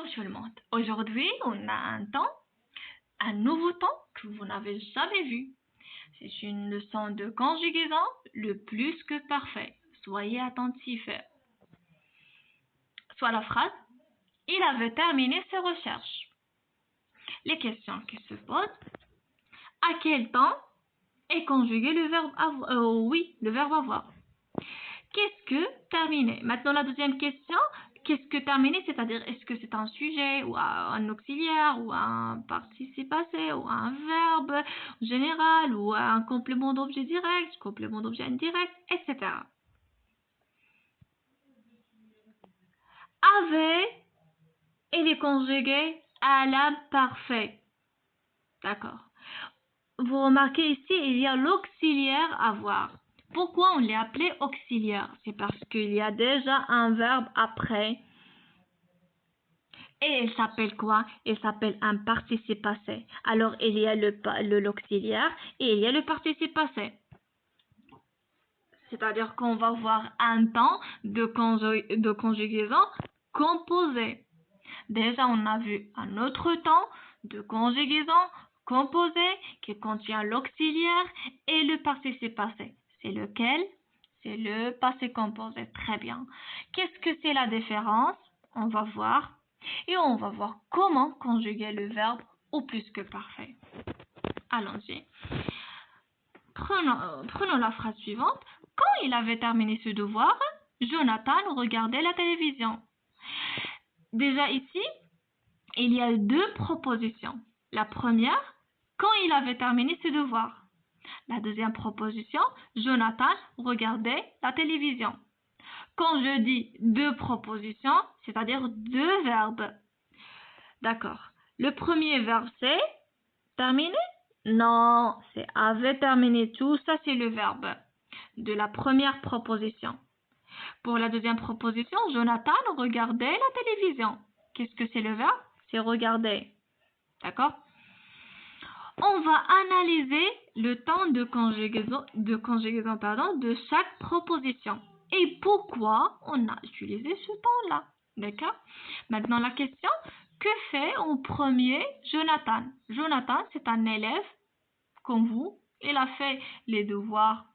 Bonjour tout le monde. Aujourd'hui, on a un nouveau temps que vous n'avez jamais vu. C'est une leçon de conjugaison le plus que parfait. Soyez attentifs. Soit la phrase, il avait terminé ses recherches. Les questions qui se posent, à quel temps est conjugué le verbe avoir? Oui, le verbe avoir. Qu'est-ce que terminer? Maintenant, la deuxième question, qu'est-ce que terminer? C'est-à-dire, est-ce que c'est un sujet ou un auxiliaire ou un participe passé ou un verbe général ou un complément d'objet direct, complément d'objet indirect, etc. Avait, il est conjugué à l'imparfait. D'accord. Vous remarquez ici, il y a l'auxiliaire avoir. Pourquoi on l'a appelé auxiliaire? C'est parce qu'il y a déjà un verbe après. Et il s'appelle quoi? Il s'appelle un participe passé. Alors, il y a l'auxiliaire et il y a le participe passé. C'est-à-dire qu'on va voir un temps de conjugaison composé. Déjà, on a vu un autre temps de conjugaison composé qui contient l'auxiliaire et le participe passé. C'est lequel? C'est le passé composé. Très bien. Qu'est-ce que c'est la différence? On va voir. Et on va voir comment conjuguer le verbe au plus que parfait. Allons-y. Prenons la phrase suivante. Quand il avait terminé ce devoir, Jonathan regardait la télévision. Déjà ici, il y a deux propositions. La première, quand il avait terminé ses devoirs. La deuxième proposition, Jonathan regardait la télévision. Quand je dis deux propositions, c'est-à-dire deux verbes. D'accord. Le premier verbe, c'est terminé? Non, c'est avait terminé. Tout ça, c'est le verbe de la première proposition. Pour la deuxième proposition, Jonathan regardait la télévision. Qu'est-ce que c'est le verbe? C'est regarder. D'accord? On va analyser le temps de conjugaison de chaque proposition. Et pourquoi on a utilisé ce temps-là. D'accord? Maintenant, la question, que fait en premier Jonathan? Jonathan, c'est un élève comme vous. Il a fait les devoirs.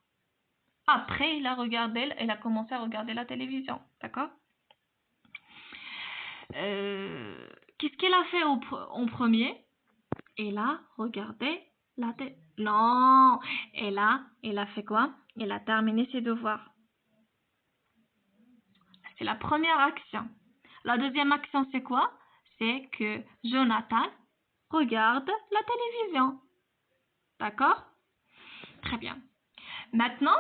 Après, il a commencé à regarder la télévision. D'accord? Qu'est-ce qu'il a fait en premier? Il a regardé la télé. Non, il a fait quoi? Il a terminé ses devoirs. C'est la première action. La deuxième action, c'est quoi? C'est que Jonathan regarde la télévision. D'accord? Très bien. Maintenant,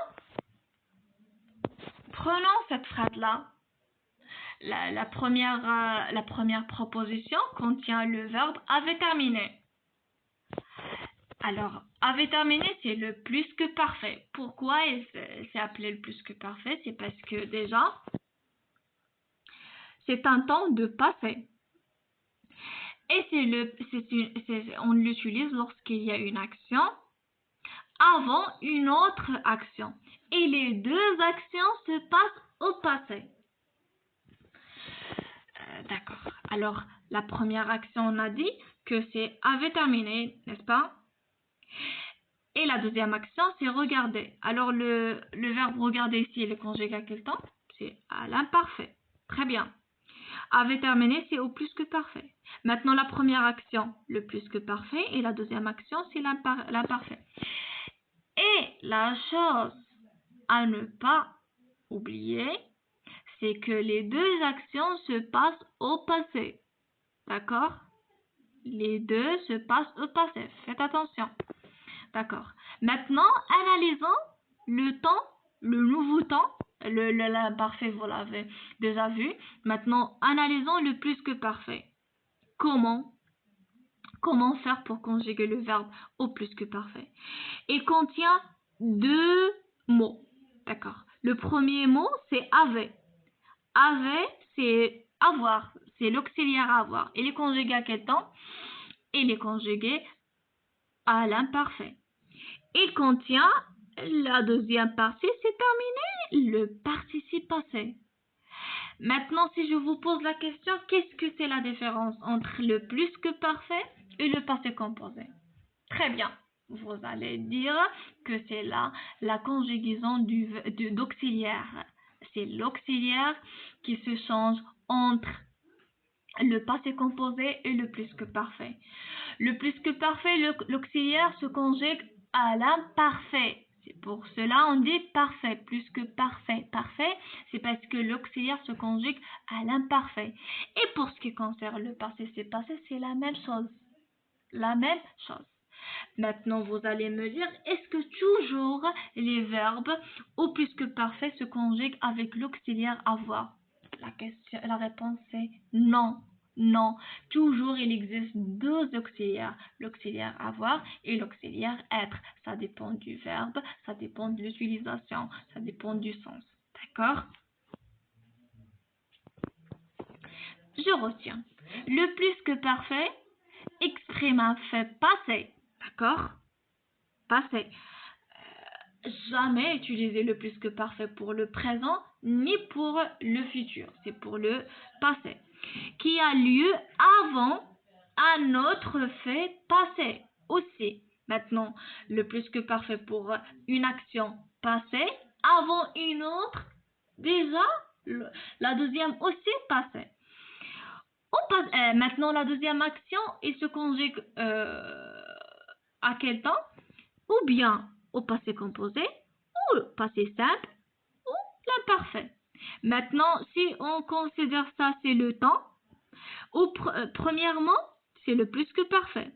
prenons cette phrase-là. La première proposition contient le verbe avait terminé. Alors, avait terminé, c'est le plus que parfait. Pourquoi il s'est appelé le plus que parfait? C'est parce que déjà, c'est un temps de passé. Et on l'utilise lorsqu'il y a une action avant une autre action. Et les deux actions se passent au passé. D'accord. Alors, la première action, on a dit que c'est avait terminé, n'est-ce pas? Et la deuxième action, c'est regarder. Alors, le verbe regarder ici, il est conjugué à quel temps? C'est à l'imparfait. Très bien. Avait terminé, c'est au plus que parfait. Maintenant, la première action, le plus que parfait. Et la deuxième action, c'est l'imparfait. Et la chose à ne pas oublier, c'est que les deux actions se passent au passé. D'accord? Les deux se passent au passé. Faites attention. D'accord. Maintenant, analysons le temps, le nouveau temps. L'imparfait, vous l'avez déjà vu. Maintenant, analysons le plus que parfait. Comment faire pour conjuguer le verbe au plus que parfait? Il contient deux mots. D'accord. Le premier mot, c'est avait. Avait, c'est avoir. C'est l'auxiliaire avoir. Il est conjugué à quel temps? Il est conjugué à l'imparfait. Il contient la deuxième partie, c'est terminé, le participe passé. Maintenant, si je vous pose la question, qu'est-ce que c'est la différence entre le plus que parfait et le passé composé? Très bien. Vous allez dire que c'est la conjugaison d'auxiliaire. C'est l'auxiliaire qui se change entre le passé composé et le plus que parfait. Le plus que parfait, l'auxiliaire se conjugue à l'imparfait. C'est pour cela on dit parfait, plus que parfait. Parfait, c'est parce que l'auxiliaire se conjugue à l'imparfait. Et pour ce qui concerne le participe passé, c'est la même chose. La même chose. Maintenant, vous allez me dire, est-ce que toujours les verbes au plus que parfait se conjuguent avec l'auxiliaire avoir? La réponse est non. Non, toujours il existe deux auxiliaires, l'auxiliaire avoir et l'auxiliaire être. Ça dépend du verbe, ça dépend de l'utilisation, ça dépend du sens. D'accord? Je retiens. Le plus que parfait exprime un fait passé. D'accord? Passé. Jamais utiliser le plus que parfait pour le présent ni pour le futur. C'est pour le passé. Qui a lieu avant un autre fait passé aussi. Maintenant, le plus que parfait pour une action passée avant une autre, déjà, la deuxième aussi passée. Maintenant, la deuxième action, il se conjugue à quel temps? Ou bien au passé composé, ou au passé simple, ou l'imparfait. Maintenant, si on considère ça, c'est le temps. Premièrement, c'est le plus que parfait.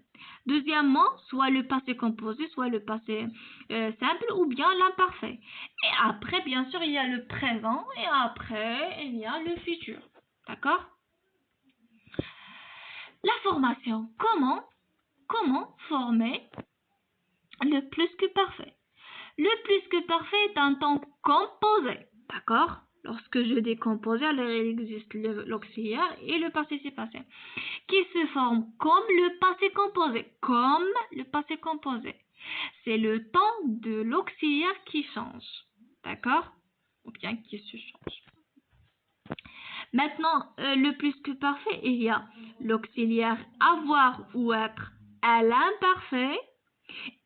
Deuxièmement, soit le passé composé, soit le passé simple, ou bien l'imparfait. Et après, bien sûr, il y a le présent, et après, il y a le futur. D'accord? La formation. Comment former le plus que parfait? Le plus que parfait est un temps composé. D'accord? Lorsque je décompose, alors il existe l'auxiliaire et le participe passé qui se forme comme le passé composé. Comme le passé composé. C'est le temps de l'auxiliaire qui change. D'accord? Ou bien qui se change. Maintenant, le plus que parfait, il y a l'auxiliaire avoir ou être à l'imparfait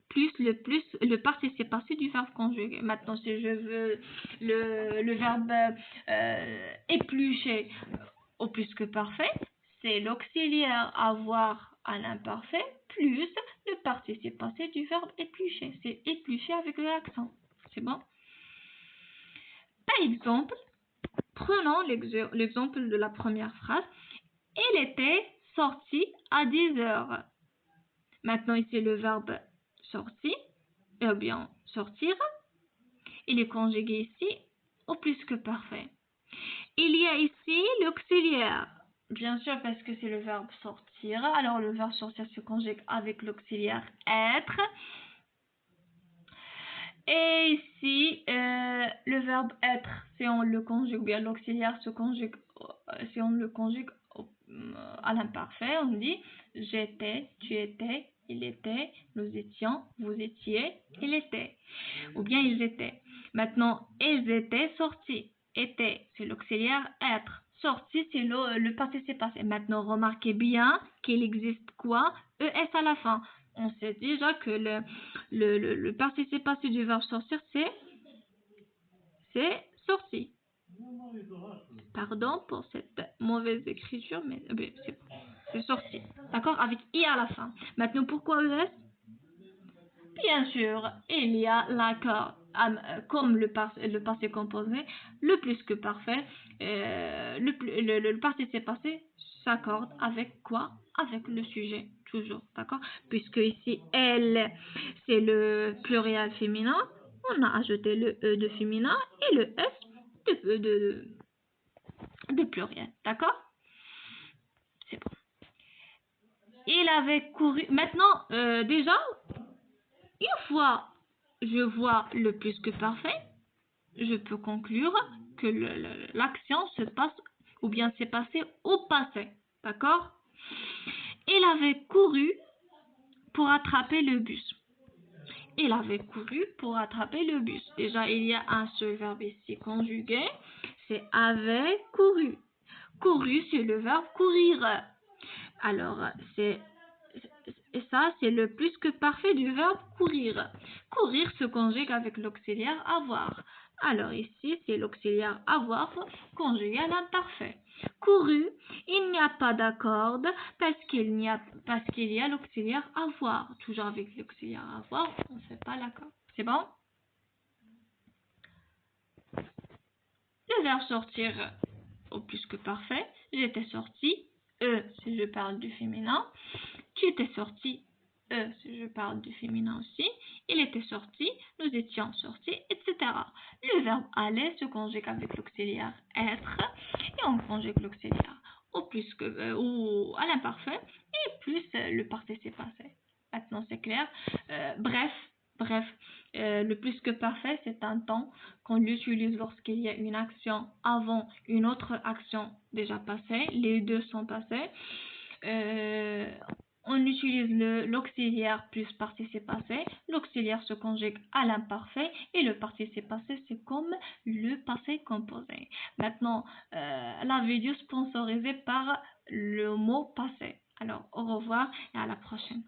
plus le participe passé du verbe conjugué. Maintenant, si je veux le verbe éplucher au plus que parfait, c'est l'auxiliaire avoir à l'imparfait plus le participe passé du verbe éplucher. C'est éplucher avec l'accent. C'est bon? Par exemple, prenons l'exemple de la première phrase. Elle était sortie à 10 heures. Maintenant, ici, le verbe sorti, ou bien sortir, il est conjugué ici au plus que parfait. Il y a ici l'auxiliaire. Bien sûr, parce que c'est le verbe sortir. Alors, le verbe sortir se conjugue avec l'auxiliaire être. Et ici, le verbe être, si on le conjugue, bien l'auxiliaire se conjugue, si on le conjugue à l'imparfait, on dit j'étais, tu étais, il était, nous étions, vous étiez, il était. Ou bien ils étaient. Maintenant, ils étaient sortis. Était, c'est l'auxiliaire être. Sorti, c'est le participe passé. Maintenant, remarquez bien qu'il existe quoi? ES à la fin. On sait déjà que le participe passé du verbe sortir, c'est sorti. Pardon pour cette mauvaise écriture, mais c'est sorti. D'accord? Avec I à la fin. Maintenant, pourquoi ES? Bien sûr, il y a l'accord. Comme le passé composé, le plus que parfait, le participe passé s'accorde avec quoi? Avec le sujet, toujours, d'accord? Puisque ici, elle, c'est le pluriel féminin, on a ajouté le E de féminin et le S de pluriel, d'accord? C'est bon. Il avait couru. Maintenant, déjà, une fois je vois le plus que parfait, je peux conclure que l'action se passe ou bien s'est passé au passé. D'accord? Il avait couru pour attraper le bus. Il avait couru pour attraper le bus. Déjà, il y a un seul verbe ici conjugué. c'est avait couru. Couru, c'est le verbe courir. Alors, ça, c'est le plus que parfait du verbe courir. Courir se conjugue avec l'auxiliaire avoir. Alors ici, c'est l'auxiliaire avoir conjugué à l'imparfait. Couru, il n'y a pas d'accorde parce qu'il y a l'auxiliaire avoir. Toujours avec l'auxiliaire avoir, on ne fait pas l'accord. C'est bon? Le verbe sortir au plus que parfait. J'étais sorti. Si je parle du féminin. Tu étais sorti. Si je parle du féminin aussi. Il était sorti. Nous étions sortis, etc. Le verbe aller se conjugue avec l'auxiliaire être. Et on conjugue l'auxiliaire au plus que ou à l'imparfait et plus le participe passé. Maintenant c'est clair. Bref, le plus que parfait, c'est un temps qu'on l'utilise lorsqu'il y a une action avant une autre action déjà passée. Les deux sont passés. On utilise l'auxiliaire plus participe passé. L'auxiliaire se conjugue à l'imparfait et le participe passé, c'est comme le passé composé. Maintenant, la vidéo sponsorisée par le mot passé. Alors, au revoir et à la prochaine.